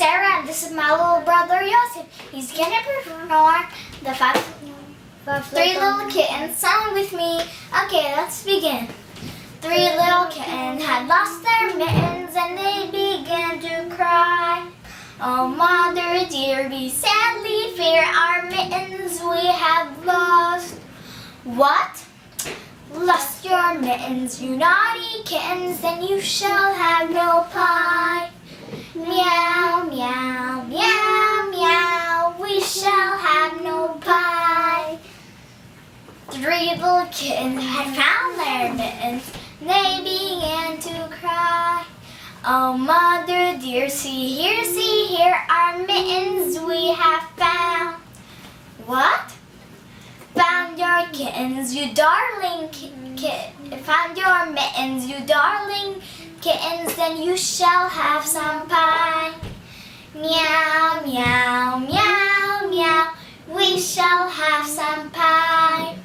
Sarah, and this is my little brother Yosef. He's gonna perform the Three Little Kittens song with me. Okay, let's begin. Three little kittens had lost their mittens and they began to cry. Oh, mother dear, we sadly fear our mittens we have lost. What? Lost your mittens, you naughty kittens, then you shall have no pie. Meow, meow, meow, meow, we shall have no pie. Three little kittens had found their mittens, they began to cry. Oh, mother dear, see here, our mittens we have found. What? Found your kittens, you darling found your mittens, you darling kittens, then you shall have some pie. Meow, meow, meow, meow, we shall have some pie.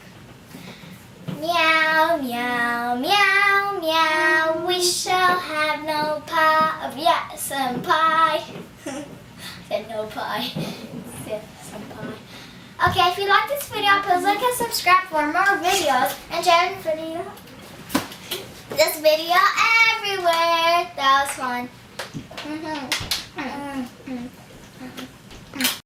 Meow, meow, meow, meow, we shall have no pie. Yeah, some pie. Said no pie. Said some pie. Okay, if you like this video, please like and subscribe for more videos and share this video everywhere. That was fun.